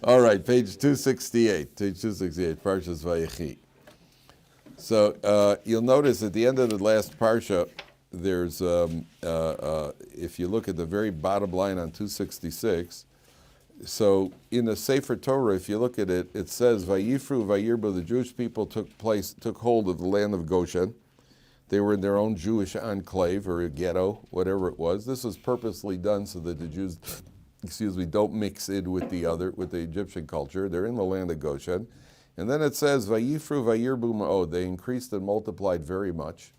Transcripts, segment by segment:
All right, page 268, Parshas Vayechi. So you'll notice at the end of the last Parsha, there's, if you look at the very bottom line on 266, so in the Sefer Torah, if you look at it, it says, Vayifru, Vayirbu, the Jewish people took hold of the land of Goshen. They were in their own Jewish enclave or a ghetto, whatever it was. This was purposely done so that the Jews, don't mix in with the Egyptian culture. They're in the land of Goshen. And then it says, Vayifru, Vayirbu ma'od. They increased and multiplied very much.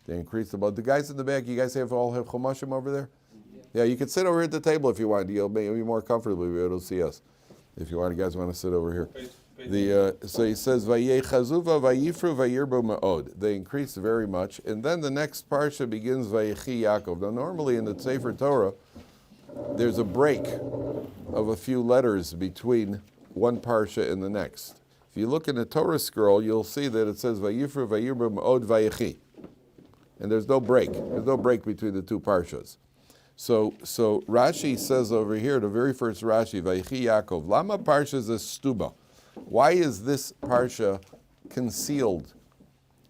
They increased about. The guys in the back, you guys all have chumashim over there? Yeah, you can sit over here at the table if you want. You'll be more comfortable. You'll be able to see us. If you guys want to sit over here. So he says, Vayechazuva, Vayifru, Vayirbu ma'od. They increased very much. And then the next parsha begins, Vayechi Yaakov. Now normally in the Sefer Torah, there's a break of a few letters between one parsha and the next. If you look in the Torah scroll, you'll see that it says, Vayifru, Vayirbu ma'od, Vayechi. And there's no break. There's no break between the two parshas. So Rashi says over here, the very first Rashi, Vayechi Yaakov, Lama Parshas is stuba. Why is this parsha concealed?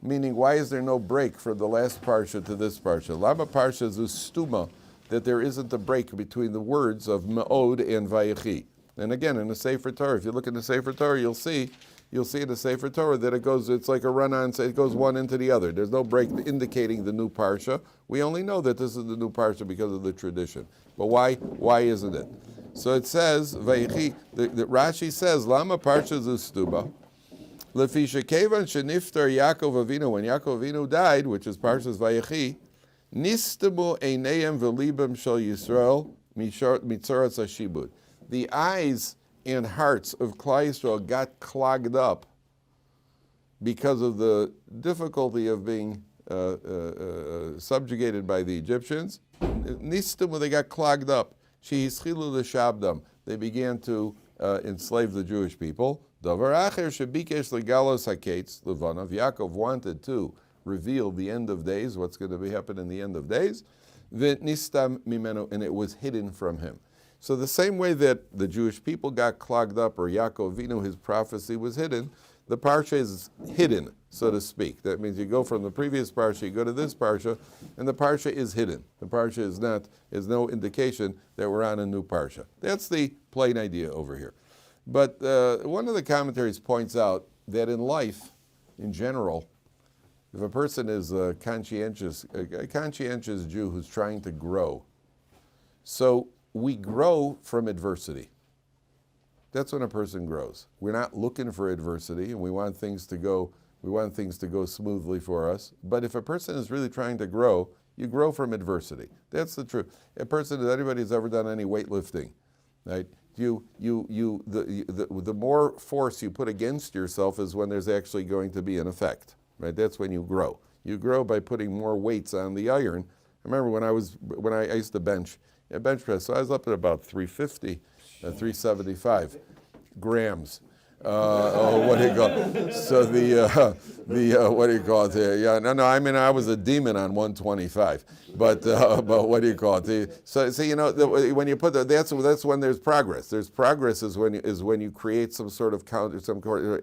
Meaning, why is there no break from the last parsha to this parsha? Lama Parshas is stuma, that there isn't a break between the words of Ma'od and Vayechi. And again, in the Sefer Torah, if you look in the Sefer Torah, you'll see in the Sefer Torah that it's like a run-on, it goes one into the other. There's no break indicating the new Parsha. We only know that this is the new Parsha because of the tradition. But why isn't it? So it says, Vayechi, the Rashi says, Lama Parsha Zustuba, Lefisha Kevan Sheniftar Yaakov Avinu, when Yaakov Avinu died, which is Parshas Vayechi, Nistamu Eineim Velibim Shel Yisrael Mitzoras Hashibud. The eyes and hearts of Klal Yisrael got clogged up because of the difficulty of being subjugated by the Egyptians. Nistamu, they got clogged up. Shehischilu l'shabdam. They began to enslave the Jewish people. Davar acher shebikesh legalos haketz levanav. Yaakov wanted to reveal the end of days, what's going to happen in the end of days. V'nistam mimenu, and it was hidden from him. So the same way that the Jewish people got clogged up, or Yaakov Avinu, his prophecy was hidden, the Parsha is hidden, so to speak. That means you go from the previous Parsha, you go to this Parsha, and the Parsha is hidden. The Parsha is no indication that we're on a new Parsha. That's the plain idea over here. But one of the commentaries points out that in life, in general, if a person is a conscientious Jew who's trying to grow, so we grow from adversity. That's when a person grows. We're not looking for adversity, and we want things to go smoothly for us. But if a person is really trying to grow, you grow from adversity. That's the truth. Anybody who's ever done any weightlifting, right? The more force you put against yourself is when there's actually going to be an effect, right? That's when you grow. You grow by putting more weights on the iron. I remember when I used to bench press, so I was up at about 350, 375 grams. What do you call it? So what do you call it? Yeah, no. I mean, I was a demon on 125. But what do you call it? So when you put that's when there's progress. There's progress is when you create some sort of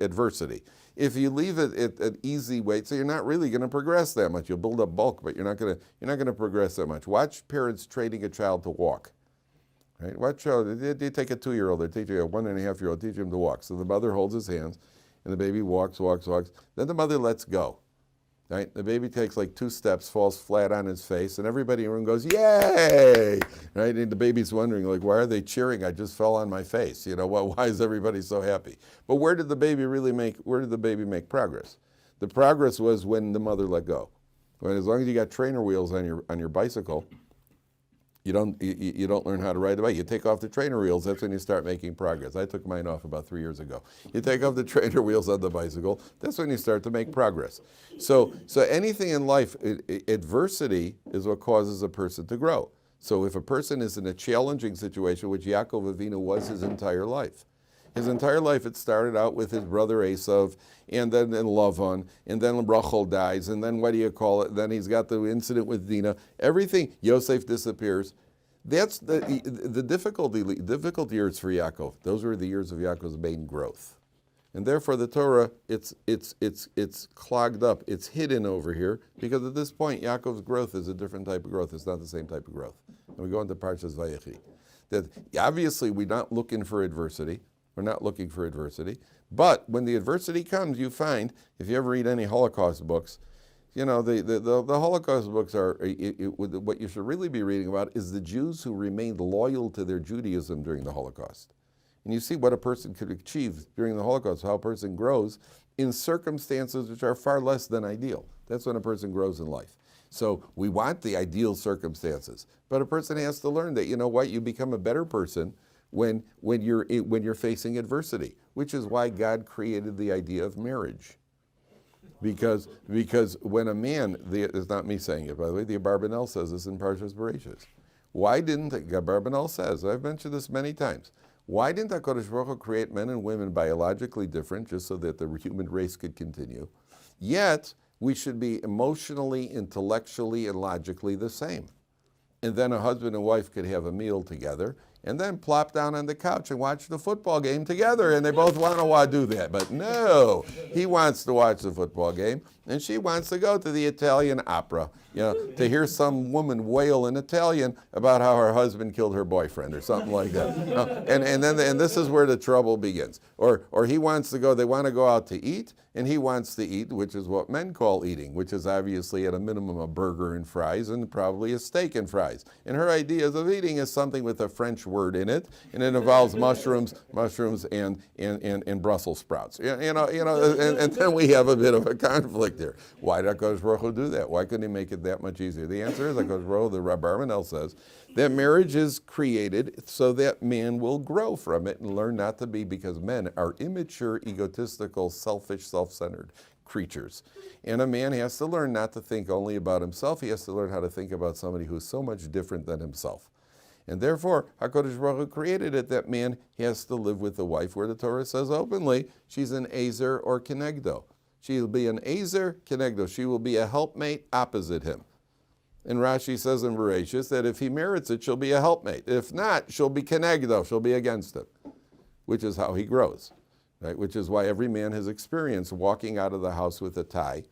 adversity. If you leave it at easy weight, so you're not really going to progress that much. You'll build up bulk, but you're not going to progress that much. Watch parents training a child to walk. Right? Watch they take a 2-year-old, they teach a 1.5-year-old, teach him to walk. So the mother holds his hands, and the baby walks. Then the mother lets go. Right? The baby takes like 2 steps, falls flat on his face, and everybody in the room goes, "Yay!" Right? And the baby's wondering, like, why are they cheering? I just fell on my face. Why is everybody so happy? But where did the baby make progress? The progress was when the mother let go. As long as you got trainer wheels on your bicycle, you don't learn how to ride the bike. You take off the trainer wheels, that's when you start making progress. I took mine off about 3 years ago. You take off the trainer wheels on the bicycle, that's when you start to make progress. So anything in life, adversity is what causes a person to grow. So if a person is in a challenging situation, which Yaakov Avinu was his entire life, it started out with his brother Esav, and then Lavan, and then Rachel dies, and then then he's got the incident with Dinah. Everything, Yosef disappears. That's the difficult years for Yaakov. Those were the years of Yaakov's main growth. And therefore the Torah, it's clogged up, it's hidden over here, because at this point Yaakov's growth is a different type of growth. It's not the same type of growth. And we go into Parshas Vayechi. That obviously we're not looking for adversity. We're not looking for adversity. But when the adversity comes, you find, if you ever read any Holocaust books, you know, the Holocaust books are, what you should really be reading about is the Jews who remained loyal to their Judaism during the Holocaust. And you see what a person could achieve during the Holocaust, how a person grows in circumstances which are far less than ideal. That's when a person grows in life. So we want the ideal circumstances, but a person has to learn that, you know what, you become a better person when you're facing adversity, which is why God created the idea of marriage. Because when a man, it's not me saying it, by the way, the Abarbanel says this in Parshas Bereshis. Why didn't, Abarbanel says, I've mentioned this many times, why didn't HaKadosh Baruch Hu create men and women biologically different just so that the human race could continue? Yet, we should be emotionally, intellectually, and logically the same. And then a husband and wife could have a meal together and then plop down on the couch and watch the football game together, and they both want to do that. But no, he wants to watch the football game, and she wants to go to the Italian opera, you know, to hear some woman wail in Italian about how her husband killed her boyfriend or something like that. And this is where the trouble begins. Or he wants to go, they want to go out to eat, and he wants to eat, which is what men call eating, which is obviously at a minimum a burger and fries and probably a steak and fries. And her ideas of eating is something with a French word in it, and it involves mushrooms and Brussels sprouts. And then we have a bit of a conflict there. Why did HaKadosh Baruch Hu do that? Why couldn't he make it that much easier? The answer is, HaKadosh Baruch Hu, the Rabbi Armanel says, that marriage is created so that man will grow from it and learn not to be, because men are immature, egotistical, selfish, self-centered creatures. And a man has to learn not to think only about himself. He has to learn how to think about somebody who's so much different than himself. And therefore, HaKadosh Baruch Hu created it that man has to live with a wife where the Torah says openly, she's an Ezer or Kenegdo. She'll be an Ezer, Kenegdo. She will be a helpmate opposite him. And Rashi says in Bereshis that if he merits it, she'll be a helpmate. If not, she'll be Kenegdo. She'll be against him, which is how he grows, right? Which is why every man has experienced walking out of the house with a tie.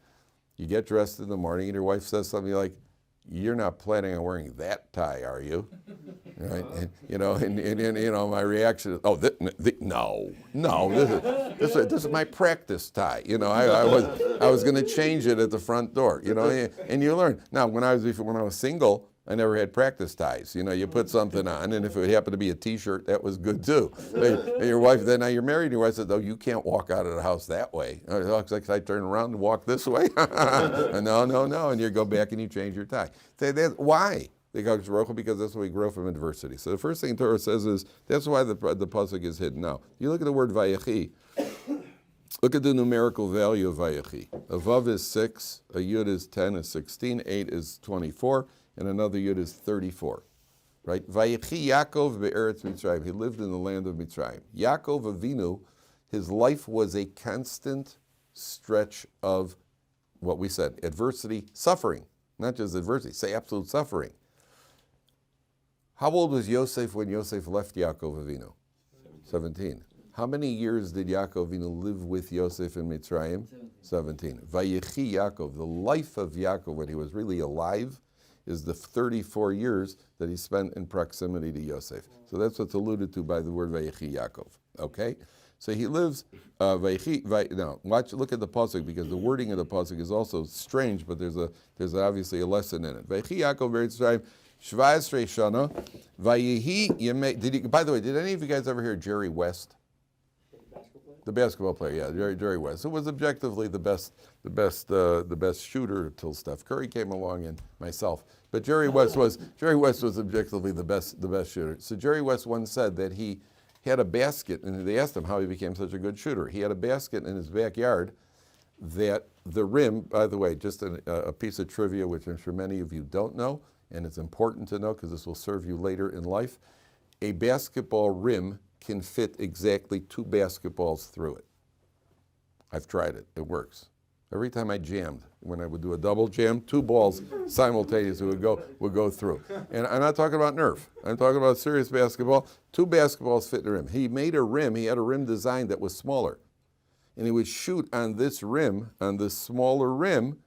You get dressed in the morning and your wife says something like, "You're not planning on wearing that tie, are you?" Right? And, my reaction is, "Oh, no, this is my practice tie. I was going to change it at the front door. And you learn. Now, when I was single, I never had practice ties. You put something on, and if it happened to be a T-shirt, that was good too. And your wife, then now you're married, and your wife says, "Oh, you can't walk out of the house that way." It looks like I turn around and walk this way. No, and you go back and you change your tie. Why? Because that's why we grow from adversity. So the first thing Torah says is, that's why the pasuk is hidden. Now, you look at the word Vayechi, look at the numerical value of Vayechi. A Vav is 6, a Yud is 10, is 16, 8 is 24, and another Yud is 34. Right? Vayechi Yaakov be'eretz Mitzrayim. He lived in the land of Mitzrayim. Yaakov Avinu, his life was a constant stretch of what we said, adversity, suffering. Not just adversity, say absolute suffering. How old was Yosef when Yosef left Yaakov Avinu? 17. How many years did Yaakov Avinu live with Yosef in Mitzrayim? 17. Vayechi Yaakov, the life of Yaakov when he was really alive, is the 34 years that he spent in proximity to Yosef. So that's what's alluded to by the word Vayechi Yaakov. Okay? So he lives, now, look at the pasuk, because the wording of the pasuk is also strange, but there's obviously a lesson in it. Vayechi Yaakov Mitzrayim, Shva'esrei Shana, Vayehi Yemei. By the way, did any of you guys ever hear Jerry West? The basketball player, yeah, Jerry West. Who was objectively the best shooter till Steph Curry came along and myself. But Jerry West was objectively the best shooter. So Jerry West once said that he had a basket, and they asked him how he became such a good shooter. He had a basket in his backyard that the rim, by the way, just a piece of trivia which I'm sure many of you don't know, and it's important to know because this will serve you later in life. A basketball rim can fit exactly 2 basketballs through it. I've tried it. It works. Every time I jammed, when I would do a double jam, 2 balls simultaneously would go through. And I'm not talking about Nerf. I'm talking about serious basketball. 2 basketballs fit in the rim. He made a rim. He had a rim design that was smaller. And he would shoot on this rim, on this smaller rim,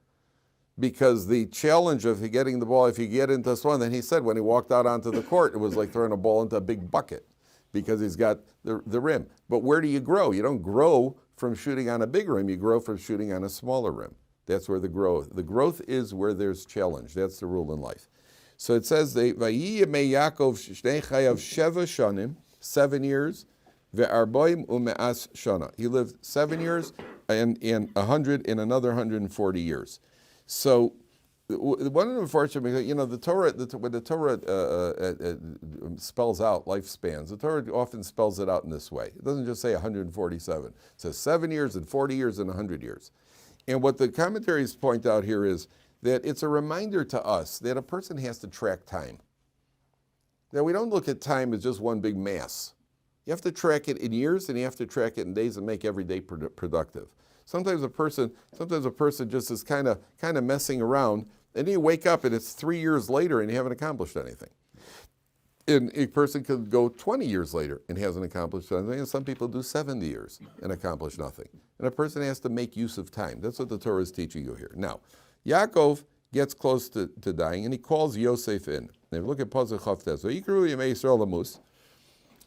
because the challenge of getting the ball, if you get into this one, then he said when he walked out onto the court, it was like throwing a ball into a big bucket because he's got the rim. But where do you grow? You don't grow from shooting on a big rim. You grow from shooting on a smaller rim. That's where the growth is where there's challenge. That's the rule in life. So it says, Vayechi Yaakov shnei chayav sheva shanim, 7 years, ve'arboim u'me'as shana. He lived 7 years and 100 in another 140 years. So one of the unfortunate, the Torah, when the Torah spells out lifespans, the Torah often spells it out in this way. It doesn't just say 147. It says 7 years and 40 years and 100 years. And what the commentaries point out here is that it's a reminder to us that a person has to track time. That we don't look at time as just one big mass. You have to track it in years and you have to track it in days and make every day productive. Sometimes a person just is kind of messing around, and you wake up and it's 3 years later and you haven't accomplished anything. And a person could go 20 years later and hasn't accomplished anything, and some people do 70 years and accomplish nothing. And a person has to make use of time. That's what the Torah is teaching you here. Now, Yaakov gets close to dying, and he calls Yosef in. Now, look at Pasuk Chavtes. Vayikru Yemei Yisrael Lamus.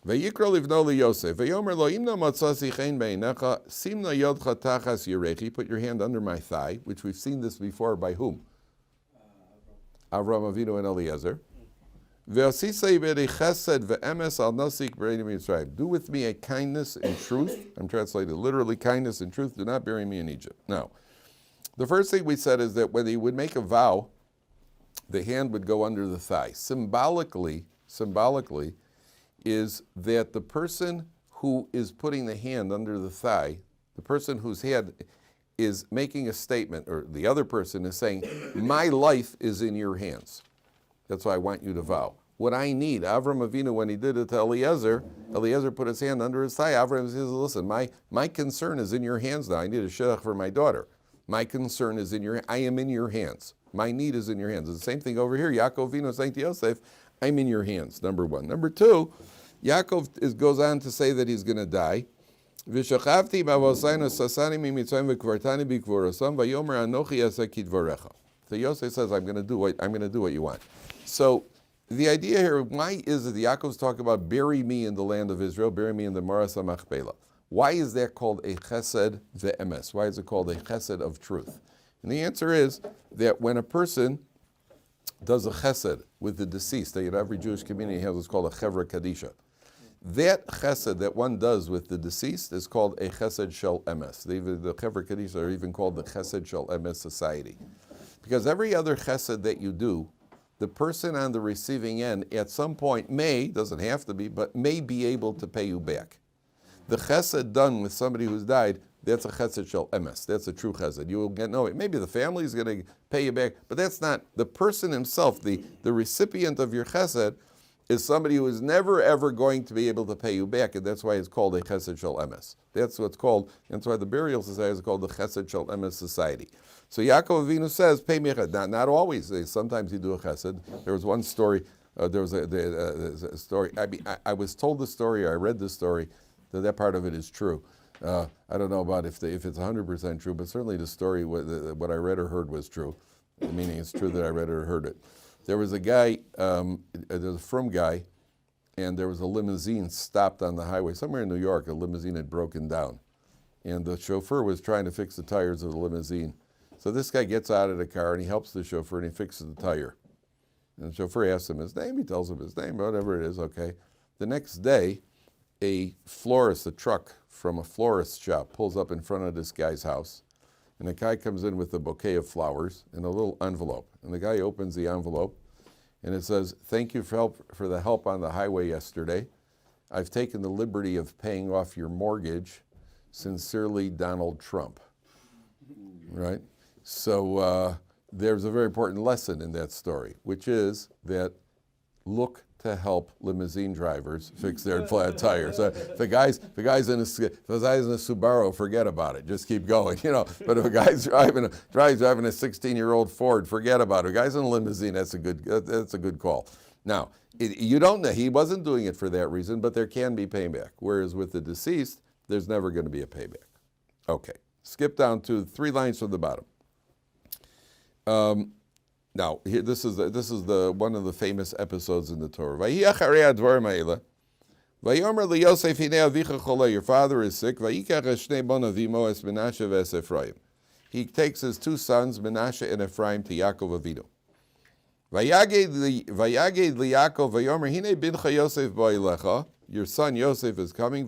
Vayikra livno li Yosef. Vayomer lo imna matzasi chen beinecha simna yodcha tachas yirechi. Put your hand under my thigh, which we've seen this before by whom? Avram Avinu and Eliezer. Ve'asisei b'dei chesed ve'emes al nasik b'reini mitzrayim. Do with me a kindness and truth. I'm translated literally, kindness and truth. Do not bury me in Egypt. Now, the first thing we said is that when he would make a vow, the hand would go under the thigh. Symbolically, is that the person who is putting the hand under the thigh, the person whose hand is making a statement, or the other person is saying, my life is in your hands. That's why I want you to vow. What I need, Avram Avinu, when he did it to Eliezer put his hand under his thigh. Avram says, listen, my concern is in your hands now. I need a shidduch for my daughter. My concern is I am in your hands. My need is in your hands. It's the same thing over here. Yaakov Avinu saying to Yosef, I'm in your hands, number one. Number two, Yaakov goes on to say that he's going to die. So Yosef says, I'm going to do what you want. So the idea here, why is it Yaakov's talking about bury me in the land of Israel, bury me in the Maras HaMachpelah? Why is that called a chesed ve'emes? Why is it called a chesed of truth? And the answer is that when a person does a chesed with the deceased, every Jewish community has what's called a chevra kadisha. That chesed that one does with the deceased is called a chesed shel emes. The chevra kadisha are even called the chesed shel emes society. Because every other chesed that you do, the person on the receiving end at some point doesn't have to be, but may be able to pay you back. The chesed done with somebody who's died, that's a chesed shel emes. That's a true chesed. You will get, maybe the family is going to pay you back, but that's not, the person himself, the recipient of your chesed, is somebody who is never ever going to be able to pay you back, and that's why it's called a chesed shel emes. That's what's called, and that's why the burial society is called the chesed shel emes society. So Yaakov Avinu says, pay me a chesed. Not always. Sometimes you do a chesed. There was one story, there was a story, I was told the story, I read the story, that part of it is true. I don't know about if it's 100% true, but certainly the story, what I read or heard was true. Meaning it's true that I read or heard it. There was a guy, there's a frum guy, and there was a limousine stopped on the highway. Somewhere in New York, a limousine had broken down. And the chauffeur was trying to fix the tires of the limousine. So this guy gets out of the car and he helps the chauffeur and he fixes the tire. And the chauffeur asks him his name, he tells him his name, whatever it is, okay. The next day, a truck from a florist shop pulls up in front of this guy's house. And the guy comes in with a bouquet of flowers and a little envelope. And the guy opens the envelope and it says, thank you for the help on the highway yesterday. I've taken the liberty of paying off your mortgage. Sincerely, Donald Trump. Right? So there's a very important lesson in that story, which is that look to help limousine drivers fix their flat tires. So if a guy's in a Subaru, forget about it. Just keep going, But if a guy's driving a 16-year-old Ford, forget about it. If a guy's in a limousine, that's a good call. Now, you don't know. He wasn't doing it for that reason, but there can be payback. Whereas with the deceased, there's never going to be a payback. Okay, skip down to 3 lines from the bottom. Now, here, this is one of the famous episodes in the Torah. Your father is sick. He takes his 2 sons, Menashe and Ephraim, to Yaakov Avinu. Your son Yosef is coming.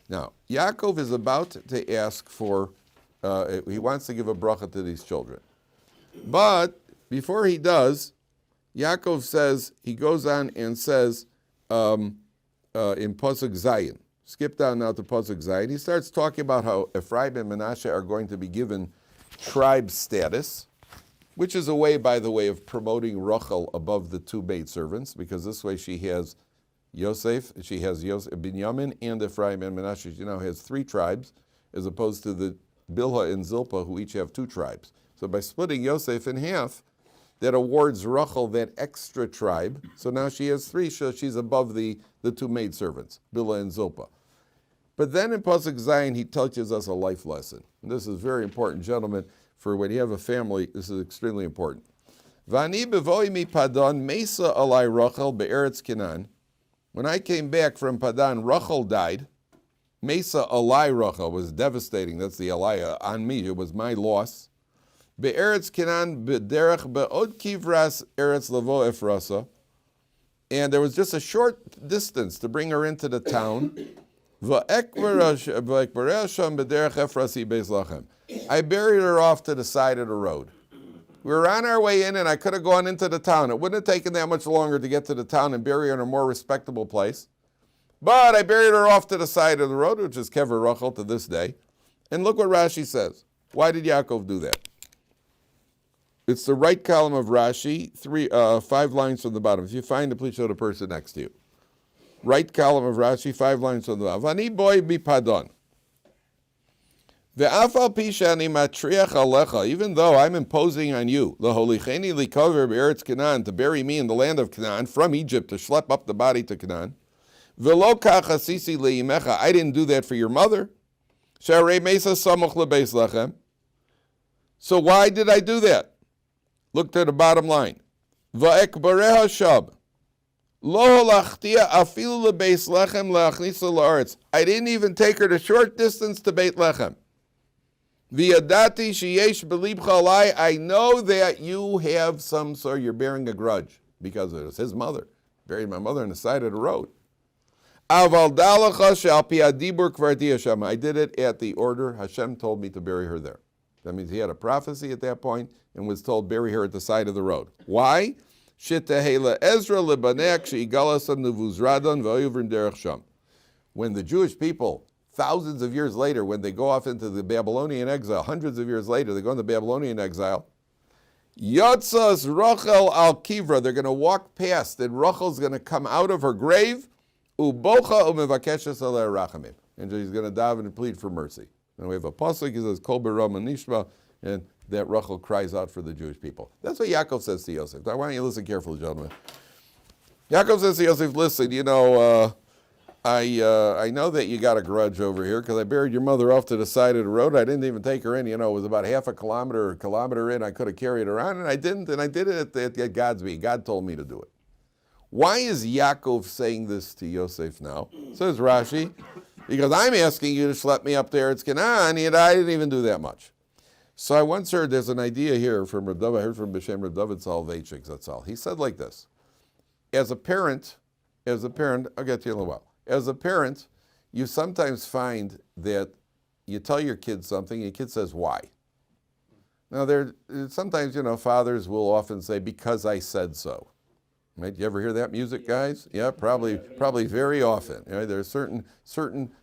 Now, Yaakov is about to ask for. He wants to give a bracha to these children. But before he does, Yaakov says, he goes on and says in Pasuk Zayin, skip down now to Pasuk Zayin, he starts talking about how Ephraim and Menashe are going to be given tribe status, which is a way, by the way, of promoting Rachel above the 2 maidservants, because this way she has Yosef, Binyamin and Ephraim and Menashe. She now has 3 tribes, as opposed to the Bilhah and Zilpah, who each have 2 tribes. So by splitting Yosef in half, that awards Rachel that extra tribe. So now she has 3, so she's above the 2 maidservants, Bilhah and Zilpah. But then in Pasuk Zayin, he teaches us a life lesson. And this is very important, gentlemen, for when you have a family, this is extremely important. Vani bevoi mi Padan mesa alai Rachel be'eretz Canaan. When I came back from Padan, Rachel died. Mesa alai Rachel was devastating. That's the alaya on me. It was my loss. Be'eretz Canaan b'derech be'od kivras eretz lavo efrasa. And there was just a short distance to bring her into the town. I buried her off to the side of the road. We were on our way in, and I could have gone into the town. It wouldn't have taken that much longer to get to the town and bury her in a more respectable place. But I buried her off to the side of the road, which is Kever Rachel to this day. And look what Rashi says. Why did Yaakov do that? It's the right column of Rashi, 5 lines from the bottom. If you find it, please show the person next to you. Right column of Rashi, 5 lines from the bottom. Vani boy bipadon. Ve'afal pishani matriach alecha. Even though I'm imposing on you, l'holicheni likover be'eretz Canaan, to bury me in the land of Canaan, from Egypt, to schlep up the body to Canaan. Ve'lo kach asisi leimecha. I didn't do that for your mother. Sharei mesa samuch lebeis lechem. So why did I do that? Look to the bottom line. Va'ekbareha shab. I didn't even take her the short distance to Beit Lechem. I know that you have some sort, you're bearing a grudge because it was his mother. Buried my mother on the side of the road. I did it at the order. Hashem told me to bury her there. That means he had a prophecy at that point and was told bury her at the side of the road. Why? When the Jewish people, thousands of years later, when they go off into the Babylonian exile, hundreds of years later, they go into Babylonian exile, Yotzas Rachel al Kivra, they're going to walk past, and Rachel's going to come out of her grave, Ubocha umevakeshes alei rachamim, and she's going to daven and plead for mercy. And we have a pasuk, he says, Kol beram nishma, and that Rachel cries out for the Jewish people. That's what Yaakov says to Yosef. Now, why don't you listen carefully, gentlemen? Yaakov says to Yosef, listen, I know that you got a grudge over here because I buried your mother off to the side of the road. I didn't even take her in. It was about half a kilometer in. I could have carried her on, and I didn't. And I did it at God's will. God told me to do it. Why is Yaakov saying this to Yosef now? Says Rashi, because I'm asking you to schlep me up there. It's Canaan, and I didn't even do that much. So I once heard, there's an idea here from Rabbi Dovid, I heard from B'Shem Rabbi Dovid Vayechi, that's all. He said like this, as a parent, I'll get to you in a little while. As a parent, you sometimes find that you tell your kid something, and your kid says, why? Now, sometimes, fathers will often say, because I said so. Right? You ever hear that music, guys? Yeah, probably very often. There's certain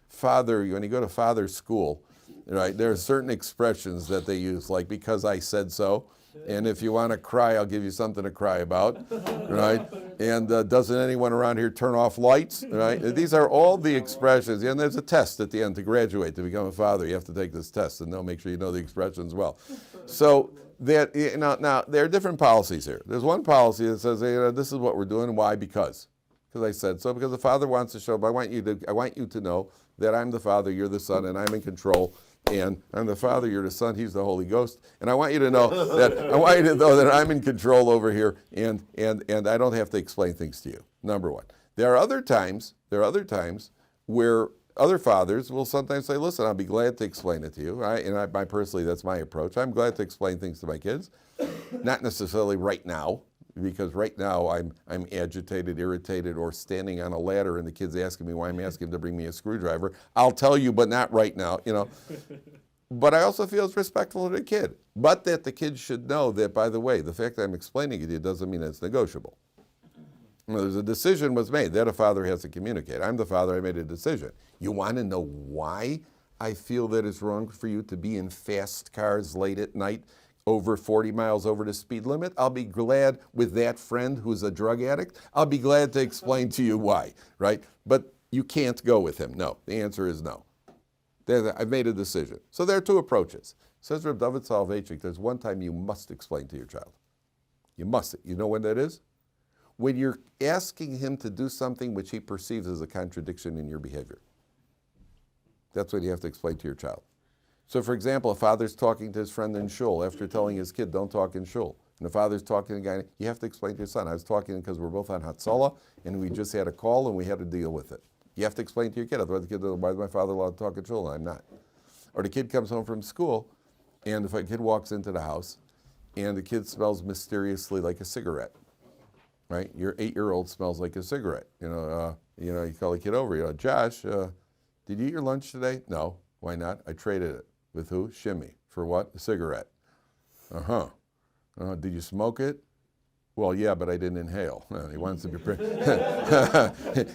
father, when you go to father's school, right, there are certain expressions that they use, like because I said so. And if you want to cry, I'll give you something to cry about, right? And doesn't anyone around here turn off lights, right? These are all the expressions. And there's a test at the end to graduate, to become a father. You have to take this test, and they'll make sure you know the expressions well. So that, now there are different policies here. There's one policy that says, this is what we're doing. Why? Because I said so. Because the father wants to show. But I want you to know that I'm the father, you're the son, and I'm in control. And I'm the Father, you're the Son, He's the Holy Ghost. And I want you to know that I'm in control over here, and I don't have to explain things to you. Number one. There are other times where other fathers will sometimes say, listen, I'll be glad to explain it to you. Right? And I personally, that's my approach. I'm glad to explain things to my kids. Not necessarily right now, because right now I'm agitated, irritated, or standing on a ladder and the kid's asking me why I'm asking him to bring me a screwdriver. I'll tell you, but not right now, But I also feel it's respectful to the kid. But that the kid should know that, by the way, the fact that I'm explaining it to you doesn't mean it's negotiable. There's a decision was made that a father has to communicate. I'm the father, I made a decision. You want to know why I feel that it's wrong for you to be in fast cars late at night over 40 miles over the speed limit? I'll be glad with that friend who's a drug addict. I'll be glad to explain to you why, right? But you can't go with him. No, the answer is no. I've made a decision. So there are two approaches. Says Rabbi Dovid Vayechi, there's one time you must explain to your child. You must. You know when that is? When you're asking him to do something which he perceives as a contradiction in your behavior. That's what you have to explain to your child. So, for example, a father's talking to his friend in shul after telling his kid, don't talk in shul. And the father's talking to a guy, you have to explain to your son. I was talking because we're both on Hatzalah, and we just had a call, and we had to deal with it. You have to explain to your kid. Otherwise, the kid goes, why is my father allowed to talk in shul? And I'm not. Or the kid comes home from school, and if a kid walks into the house, and the kid smells mysteriously like a cigarette, right? Your 8-year-old smells like a cigarette. You call the kid over, Josh, did you eat your lunch today? No. Why not? I traded it. With who? Shimmy. For what? A cigarette. Did you smoke it? Well, yeah, but I didn't inhale. He wants to be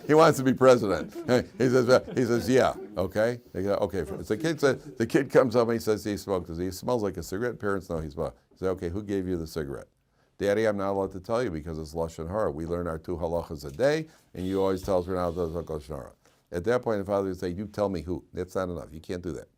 he wants to be president. He says, yeah, okay. Okay. So the kid comes up and he says he smoked. He smells like a cigarette. Parents know he smokes. He says, okay, who gave you the cigarette? Daddy, I'm not allowed to tell you because it's Lashon Hara. We learn our 2 halachas a day, and you always tell us we're not allowed to talk Lashon Hara. At that point, the father would say, you tell me who. That's not enough. You can't do that.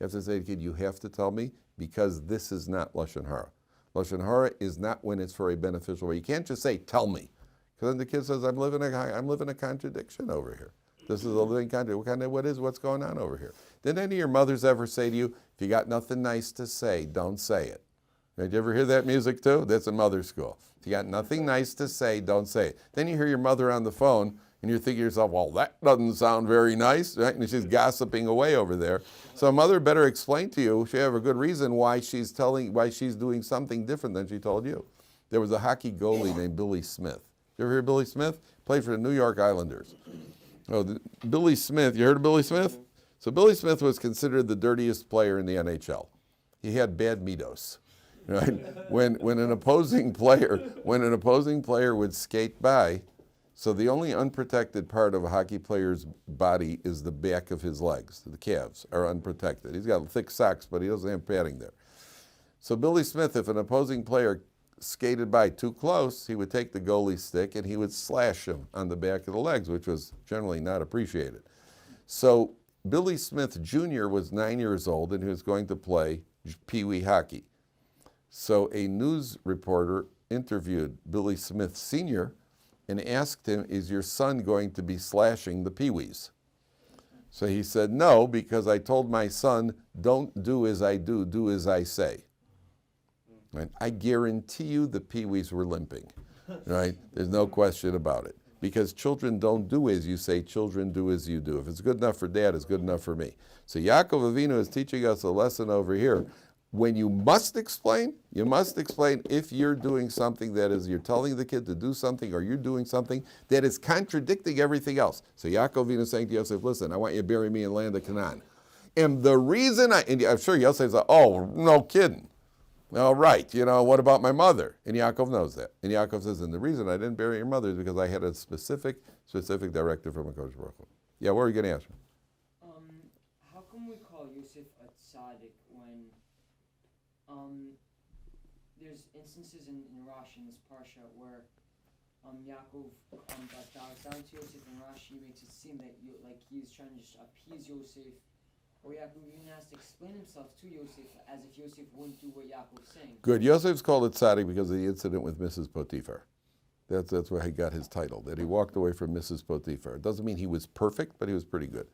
You have to say to the kid, you have to tell me because this is not Lashon Hara. Lashon Hara is not when it's for a beneficial way. You can't just say, tell me. Because then the kid says, I'm living a contradiction over here. This is a living contradiction. What's going on over here? Did any of your mothers ever say to you, if you got nothing nice to say, don't say it? Did you ever hear that music too? That's in mother school. If you got nothing nice to say, don't say it. Then you hear your mother on the phone, and you're thinking to yourself, well, that doesn't sound very nice, right? And she's gossiping away over there. So a mother better explain to you, she have a good reason why she's doing something different than she told you. There was a hockey goalie named Billy Smith. You ever hear of Billy Smith? Played for the New York Islanders. Billy Smith, you heard of Billy Smith? So Billy Smith was considered the dirtiest player in the NHL. He had bad midos. Right? When an opposing player would skate by, so the only unprotected part of a hockey player's body is the back of his legs. The calves are unprotected. He's got thick socks, but he doesn't have padding there. So Billy Smith, if an opposing player skated by too close, he would take the goalie stick and he would slash him on the back of the legs, which was generally not appreciated. So Billy Smith Jr. was 9 years old and he was going to play Pee Wee hockey. So a news reporter interviewed Billy Smith Sr. and asked him, is your son going to be slashing the Pee-wees? So he said, no, because I told my son, don't do as I do, do as I say. Right? I guarantee you the Pee-wees were limping. Right? There's no question about it. Because children don't do as you say, children do as you do. If it's good enough for dad, it's good enough for me. So Yaakov Avinu is teaching us a lesson over here. When you must explain if you're doing something that is, you're telling the kid to do something or you're doing something that is contradicting everything else. So Yaakov Avinu is saying to Yosef, listen, I want you to bury me in the land of Canaan. And the reason and I'm sure Yosef says, oh, no kidding. All right, what about my mother? And Yaakov knows that. And Yaakov says, and the reason I didn't bury your mother is because I had a specific directive from HaKadosh Baruch Hu. Yeah, what are you going to ask me? How come we call Yosef a tzaddik when there's instances in Rashi in this Parsha where Yaakov bows down to Yosef, and Rashi makes it seem that he's trying to just appease Yosef, or Yaakov even has to explain himself to Yosef as if Yosef wouldn't do what Yaakov's saying. Good. Yosef's called a tzaddik because of the incident with Mrs. Potiphar. That's where he got his title, that he walked away from Mrs. Potiphar. It doesn't mean he was perfect, but he was pretty good.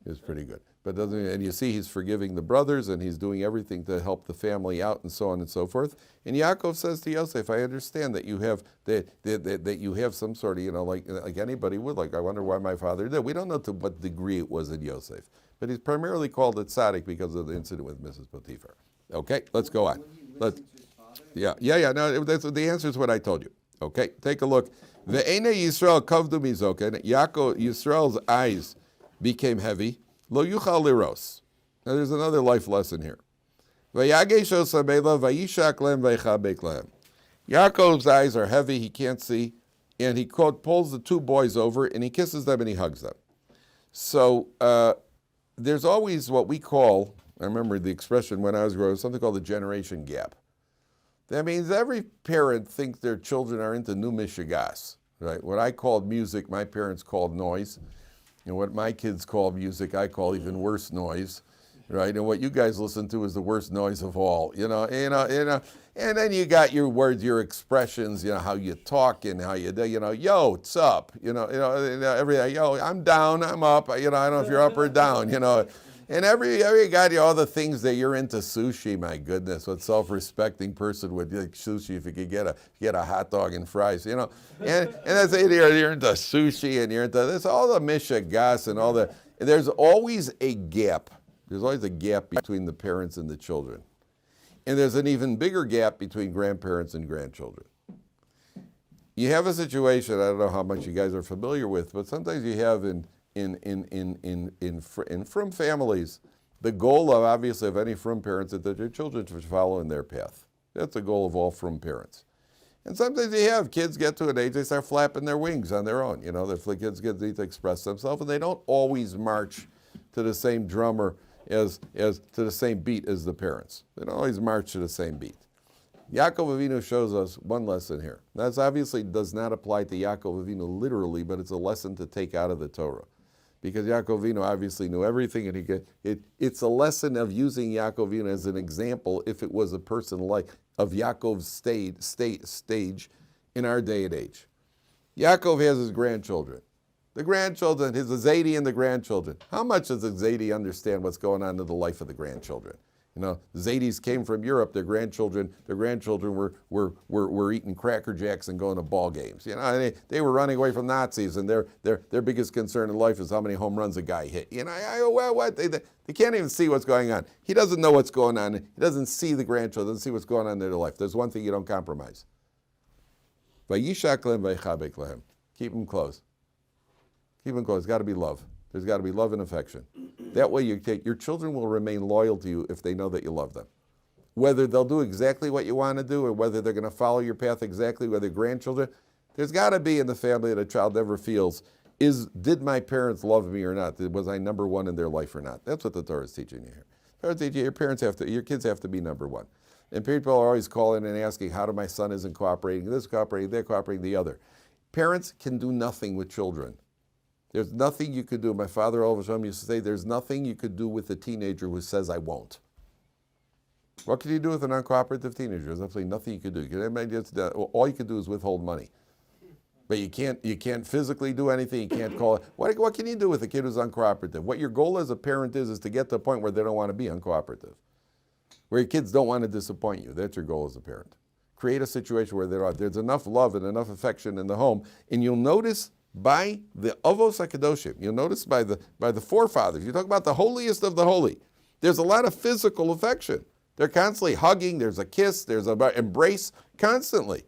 He was pretty good. But doesn't, and you see he's forgiving the brothers and he's doing everything to help the family out and so on and so forth. And Yaakov says to Yosef, I understand that you have that you have some sort of, like anybody would, I wonder why my father did. We don't know to what degree it was in Yosef. But he's primarily called a tzaddik because of the incident with Mrs. Potiphar. Okay, let's go on. No, the answer is what I told you. Okay, take a look. Ve'ene Yisrael kavdu mizoken. Yaakov, Yisrael's eyes became heavy. Lo yuchal liros. Now there's another life lesson here. Vayagesh osamela vayishak lem vaychabek lem. Yaakov's eyes are heavy, he can't see, and he pulls the two boys over and he kisses them and he hugs them. So there's always what we call, I remember the expression when I was growing up, something called the generation gap. That means every parent thinks their children are into new mishigas, right? What I called music, my parents called noise. And what my kids call music, I call even worse noise, right? And what you guys listen to is the worst noise of all, And then you got your words, your expressions, how you talk and how you do, yo, what's up? Every day, yo, I'm down, I'm up. I don't know if you're up or down, And every got all the things that you're into. Sushi, my goodness, what self-respecting person would like sushi if you could get a hot dog and fries, And that's it. You're into sushi and you're into this, all the mishigas and all the. There's always a gap. There's always a gap between the parents and the children, and there's an even bigger gap between grandparents and grandchildren. You have a situation. I don't know how much you guys are familiar with, but sometimes you have in frum families, the goal of obviously of any frum parents is that their children should follow in their path. That's the goal of all frum parents. And sometimes you have kids get to an age they start flapping their wings on their own. The kids need to express themselves, and they don't always march to the same drummer as to the same beat as the parents. They don't always march to the same beat. Yaakov Avinu shows us one lesson here. That obviously does not apply to Yaakov Avinu literally, but it's a lesson to take out of the Torah. Because Yaakov Avinu obviously knew everything, and it's a lesson of using Yaakov Avinu as an example if it was a person like of Yaakov's stage in our day and age. Yaakov has his grandchildren. The grandchildren, his Zaydi and the grandchildren. How much does the Zaydi understand what's going on in the life of the grandchildren? The Zaydis came from Europe. Their grandchildren were eating Cracker Jacks and going to ball games. They were running away from Nazis, and their biggest concern in life is how many home runs a guy hit. What? They can't even see what's going on. He doesn't know what's going on. He doesn't see the grandchildren. Doesn't see what's going on in their life. There's one thing you don't compromise. Vayishak lem vaychabek lehem. Keep them close. Keep them close. It's got to be love. There's got to be love and affection. That way your children will remain loyal to you if they know that you love them. Whether they'll do exactly what you want to do or whether they're going to follow your path exactly, whether grandchildren, there's got to be in the family that a child never feels, did my parents love me or not? Was I number one in their life or not? That's what the Torah is teaching you here. The Torah is teaching you, your kids have to be number one. And people are always calling and asking, how do my son isn't cooperating, this cooperating, they're cooperating, the other. Parents can do nothing with children. There's nothing you could do. My father all the time used to say, there's nothing you could do with a teenager who says, I won't. What can you do with an uncooperative teenager? There's absolutely nothing you could do. All you could do is withhold money. But you can't physically do anything. You can't call it. What can you do with a kid who's uncooperative? What your goal as a parent is to get to a point where they don't want to be uncooperative. Where your kids don't want to disappoint you. That's your goal as a parent. Create a situation where there's enough love and enough affection in the home. And you'll notice by the Avos HaKadoshim, you'll notice by the forefathers, you talk about the holiest of the holy, there's a lot of physical affection. They're constantly hugging, there's a kiss, there's an embrace, constantly.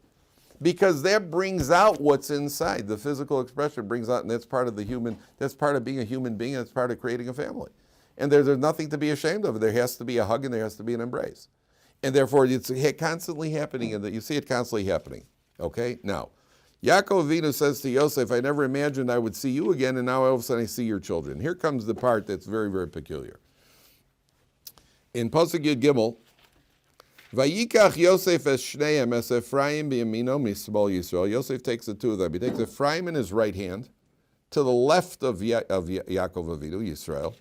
Because that brings out what's inside. The physical expression brings out, and that's part of being a human being, that's part of creating a family. And there's nothing to be ashamed of. There has to be a hug and there has to be an embrace. And therefore, it's constantly happening, and you see it constantly happening. Okay? Now, Yaakov Avinu says to Yosef, I never imagined I would see you again, and now all of a sudden I see your children. Here comes the part that's very, very peculiar. In Pasuk Yud Gimel, Vayikach Yosef es shneim es Ephraim b'yamino mismol Yisrael. Yosef takes the two of them. He takes Ephraim in his right hand, to the left of Yaakov Avinu, Yisrael.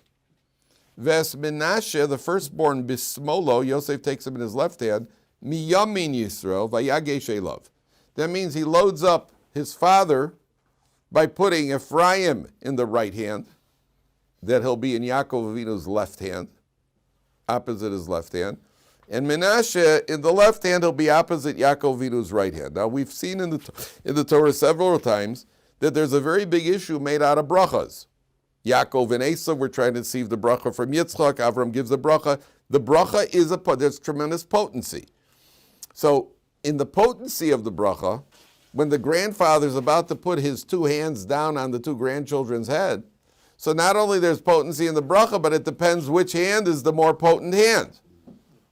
Ves Menashe, the firstborn, bismolo, Yosef takes him in his left hand, miyamin Yisrael, vayagesh elav. That means he loads up his father by putting Ephraim in the right hand, that he'll be in Yaakov Avinu's left hand, opposite his left hand. And Menashe, in the left hand, he'll be opposite Yaakov Avinu's right hand. Now, we've seen in the Torah several times that there's a very big issue made out of brachas. Yaakov and Esav were trying to receive the bracha from Yitzchak. Avram gives the bracha. The bracha is there's tremendous potency. So, in the potency of the bracha, when the grandfather's about to put his two hands down on the two grandchildren's head, so not only there's potency in the bracha, but it depends which hand is the more potent hand.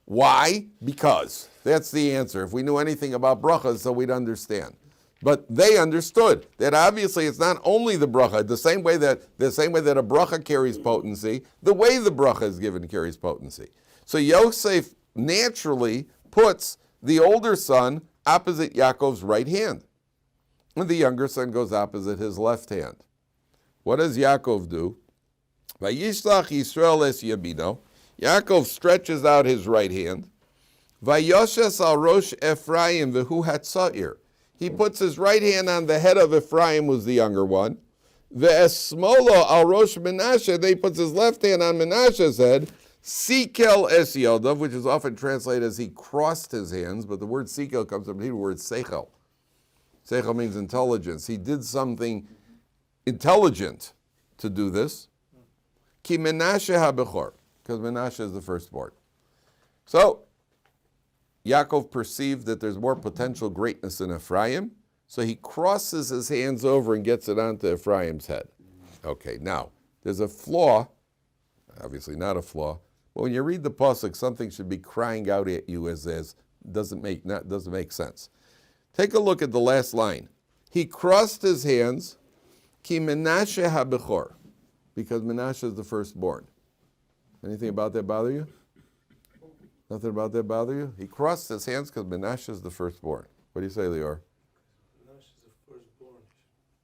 Why? Because. That's the answer. If we knew anything about brachas, so we'd understand. But they understood that obviously it's not only the bracha, the same way that a bracha carries potency, the way the bracha is given carries potency. So Yosef naturally puts the older son opposite Yaakov's right hand, and the younger son goes opposite his left hand. What does Yaakov do? Vayishlach Yisrael es yamino. Yaakov stretches out his right hand. Vayoshes al rosh Ephraim v'hu hatzair. He puts his right hand on the head of Ephraim, who's the younger one. Ve'esmolo al rosh Menashe. Then he puts his left hand on Menashe's head. Sikel es yodav, which is often translated as he crossed his hands, but the word sikel comes from the Hebrew word seichel. Seichel means intelligence. He did something intelligent to do this. Ki Menashe ha-bechor, because Menashe is the firstborn. So, Yaakov perceived that there's more potential greatness in Ephraim, so he crosses his hands over and gets it onto Ephraim's head. Okay, now, there's a flaw, obviously not a flaw, but when you read the pasuk, something should be crying out at you as doesn't make sense. Take a look at the last line. He crossed his hands, ki Menashe ha-bechor, because Menashe is the firstborn. Anything about that bother you? Nothing about that bother you? He crossed his hands because Menashe is the firstborn. What do you say, Lior? Menashe is the firstborn.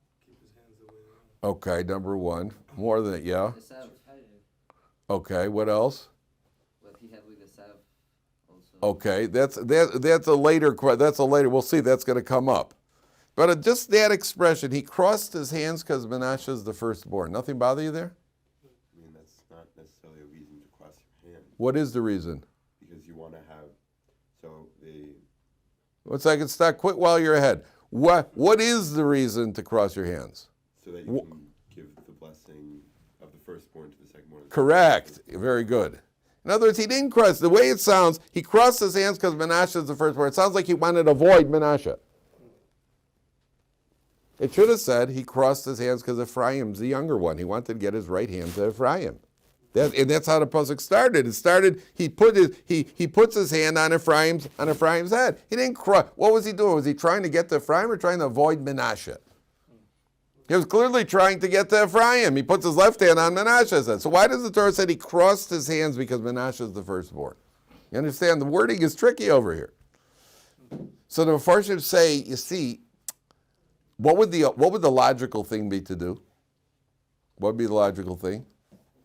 He should keep his hands the way they are. Okay, number one. More than it, yeah? The Sav repetitive. Okay, what else? Well, he had with the Sav also. Okay, that's a later, we'll see, that's going to come up. But just that expression, he crossed his hands because Menashe is the firstborn. Nothing bother you there? I mean, that's not necessarily a reason to cross your hand. What is the reason? Because you want to have, so the... 1 second, stop, quit while you're ahead. What is the reason to cross your hands? So that you can give the blessing of the firstborn to the secondborn. Correct. Very good. In other words, he didn't cross. The way it sounds, he crossed his hands because Menashe is the firstborn. It sounds like he wanted to avoid Menashe. It should have said he crossed his hands because Ephraim's the younger one. He wanted to get his right hand to Ephraim. And that's how the pasuk started. It started, he puts his hand on Ephraim's head. He didn't cross. What was he doing? Was he trying to get to Ephraim or trying to avoid Menashe? He was clearly trying to get to Ephraim. He puts his left hand on Menashe's head. So why does the Torah say he crossed his hands because Menashe is the firstborn? You understand? The wording is tricky over here. So the Mepharshim say, you see, what would the logical thing be to do? What would be the logical thing?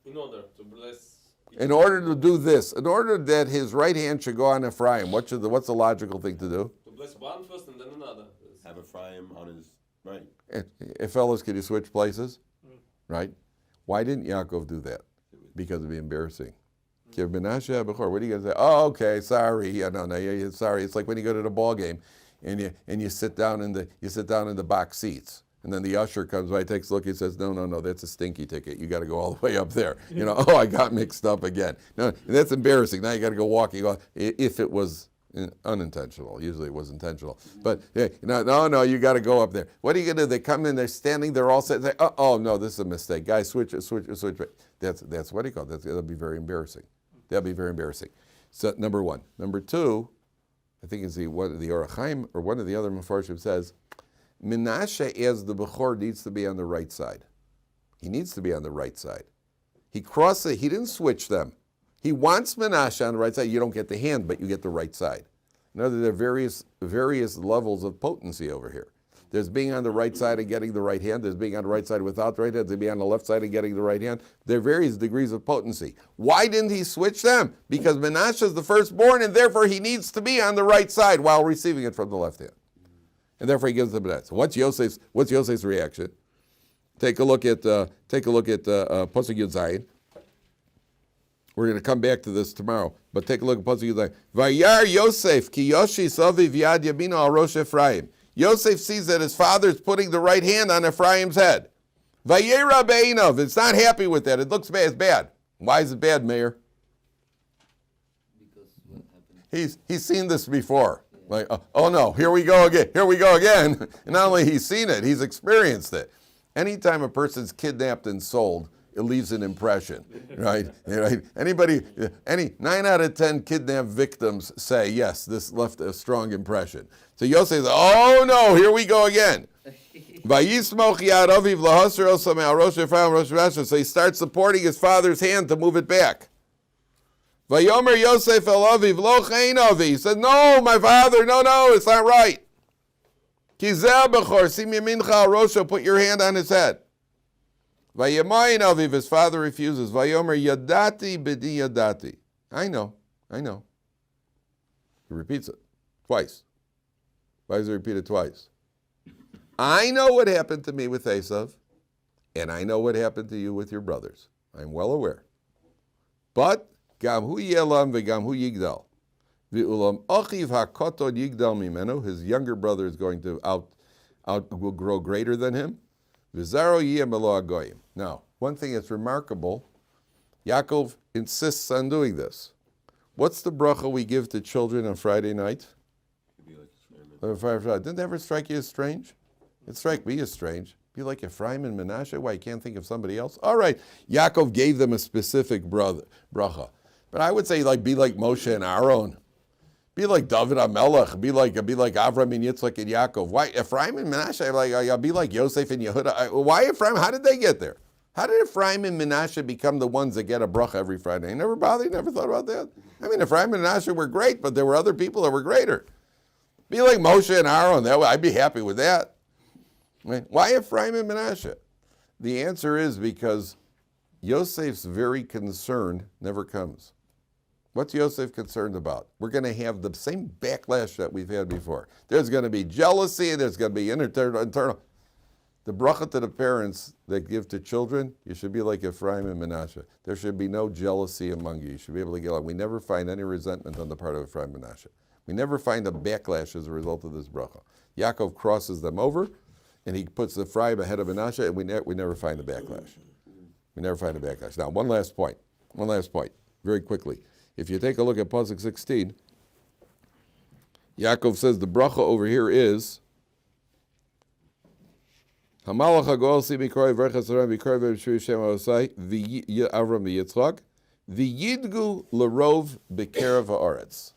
In order to bless. In order to do this, in order that his right hand should go on Ephraim, what's the logical thing to do? To bless one first and then another. Have Ephraim on his right. If fellas, could you switch places? Right? Why didn't Yaakov do that? Because it'd be embarrassing. What are you going to say? Oh, okay, sorry. Yeah, no, sorry. It's like when you go to the ball game and you sit down in the box seats. And then the usher comes by, takes a look, he says, no, that's a stinky ticket. You got to go all the way up there. Oh, I got mixed up again. No, that's embarrassing. Now you got to go walking off. If it was unintentional, usually it was intentional. But no, you got to go up there. What are you going to do? They come in, they're standing, they're all set. Say, oh, no, this is a mistake. Guys, switch. That's what he called it. That'll be very embarrassing. That'll be very embarrassing. So number one. Number two, I think it's the Orach Chaim or one of the other Mefarshim says, Menashe as the Bechor needs to be on the right side. He needs to be on the right side. He crossed it. He didn't switch them. He wants Menashe on the right side. You don't get the hand, but you get the right side. In other words, there are various levels of potency over here. There's being on the right side and getting the right hand. There's being on the right side without the right hand. There's being on the left side and getting the right hand. There are various degrees of potency. Why didn't he switch them? Because Menashe is the firstborn, and therefore he needs to be on the right side while receiving it from the left hand. And therefore he gives the Menashe. What's Yosef's reaction? Take a look at Pasuk Yud Zayin. We're going to come back to this tomorrow, but take a look at Pasuk Yud Zayin. Vayar Yosef ki yoshi saviv yad yamino al rosh Ephraim. Yosef sees that his father is putting the right hand on Ephraim's head. Vayera be'inav. It's not happy with that. It looks bad. It's bad. Why is it bad, Mayor? Because what happened? He's seen this before. Like, oh no, here we go again. Here we go again. And not only he's seen it, he's experienced it. Anytime a person's kidnapped and sold, it leaves an impression, right? Right? 9 out of 10 kidnapped victims say, yes, this left a strong impression. So Yosef says, oh no, here we go again. So he starts supporting his father's hand to move it back. Vayomer Yosef el aviv lo chein avi. He said, no, my father, no, it's not right. Kizeh bechor, sim yamincha al rosho, put your hand on his head. Vayemayin aviv, his father refuses. Vayomer yadati b'di yadati. I know. He repeats it twice. Why does he repeat it twice? I know what happened to me with Esav, and I know what happened to you with your brothers. I'm well aware. But gam hu yelam v'gam hu yigdal. V'ulam achiv hakoton yigdal mimenu. His younger brother is going to will grow greater than him. V'zaro yiyem elo agoyim. Now, one thing that's remarkable, Yaakov insists on doing this. What's the bracha we give to children on Friday night? Didn't that ever strike you as strange? It struck me as strange. Be like Ephraim and Menashe. Why, you can't think of somebody else? All right, Yaakov gave them a specific bracha. But I would say, be like Moshe and Aaron. Be like Dovid HaMelech. Be like Avram and Yitzchak and Yaakov. Why Ephraim and Menashe? Be like Yosef and Yehuda. Why Ephraim? How did they get there? How did Ephraim and Menashe become the ones that get a bracha every Friday? You never thought about that? I mean, Ephraim and Menashe were great, but there were other people that were greater. Be like Moshe and Aaron. I'd be happy with that. Right? Why Ephraim and Menashe? The answer is because Yosef's very concern never comes. What's Yosef concerned about? We're going to have the same backlash that we've had before. There's going to be jealousy, there's going to be internal. The bracha to the parents that give to children, you should be like Ephraim and Menashe. There should be no jealousy among you. You should be able to get along. We never find any resentment on the part of Ephraim and Menashe. We never find a backlash as a result of this bracha. Yaakov crosses them over, and he puts the Ephraim ahead of Menashe, and we never find a backlash. We never find a backlash. Now, one last point, very quickly. If you take a look at Pasuk 16, Yaakov says the bracha over here is Hamalach hagol si mikroy v'rechas aram mikroy v'mshu Shem Osai Avram v'Yitzchak v'yidgu larov b'kerev ha'aretz.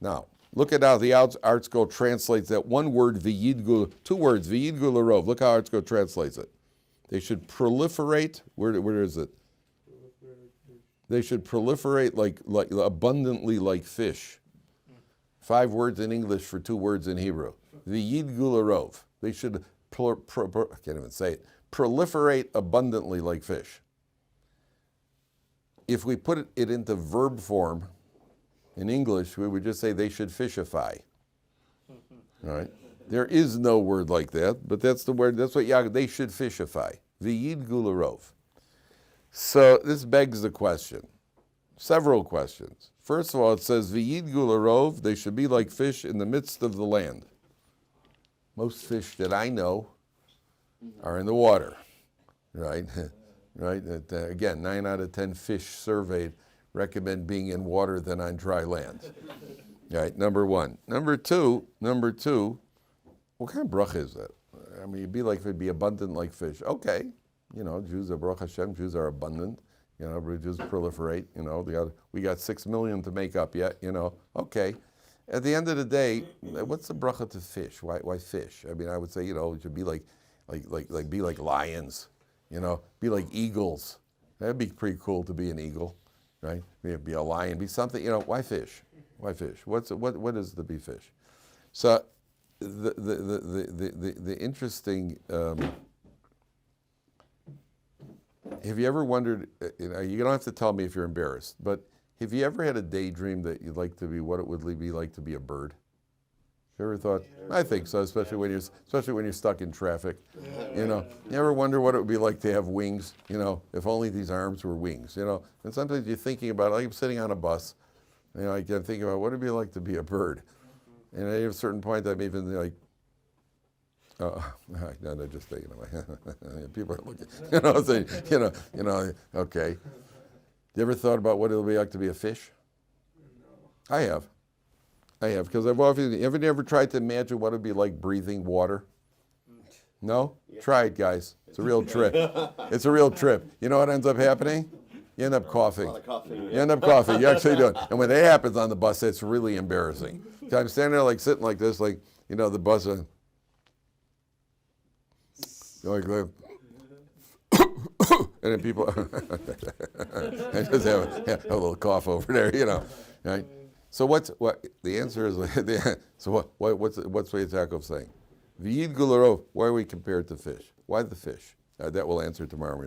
Now, look at how the ArtScroll translates that one word, v'yidgu, two words, v'yidgu larov. Look how ArtScroll translates it. They should proliferate, where is it? They should proliferate like abundantly like fish. 5 words in English for 2 words in Hebrew. V'yidgu larov. They should, I can't even say it, proliferate abundantly like fish. If we put it into verb form, in English, we would just say they should fishify. All right? There is no word like that, but that's the word, that's what Yaakov, they should fishify. V'yidgu larov. So this begs the question, several questions. First of all, it says, V'yidgu larov, they should be like fish in the midst of the land. Most fish that I know are in the water, right? Right? Again, 9 out of 10 fish surveyed recommend being in water than on dry land. Right, number one. Number two, what kind of bracha is that? I mean, it'd be abundant like fish. Okay, Jews are Baruch Hashem, Jews are abundant. Jews proliferate. We got 6 million to make up yet. Okay. At the end of the day, what's the bracha to fish? Why fish? I mean, I would say it should be be like lions. Be like eagles. That'd be pretty cool to be an eagle. right? It'd be a lion, be something. You know, why fish? Why fish? What is to be fish? So the interesting. Have you ever wondered? You don't have to tell me if you're embarrassed, but have you ever had a daydream that you'd like to be what it would be like to be a bird? You ever thought? I think so, especially when you're stuck in traffic. You know, you ever wonder what it would be like to have wings? You know, if only these arms were wings. You know, and sometimes you're thinking about, like I'm sitting on a bus, you know, I can think about what it'd be like to be a bird. And at a certain point, I'm even like, oh, no, they're just taking away. People are looking, you know, saying, okay. You ever thought about what it'll be like to be a fish? No. I have, because I've often, have you ever tried to imagine what it'd be like breathing water? No? Yeah. Try it, guys. It's a real trip. It's a real trip. You know what ends up happening? You end up coughing. A lot of coughing. You end up coughing. You actually do it. And when that happens on the bus, it's really embarrassing. So I'm standing there like sitting like this, like, you know, the bus, like that. And then people, I just have a little cough over there, you know, right? So what the answer is? So what's Yaakov saying? V'yid gularov. Why are we compared to fish? Why the fish? That will answer tomorrow.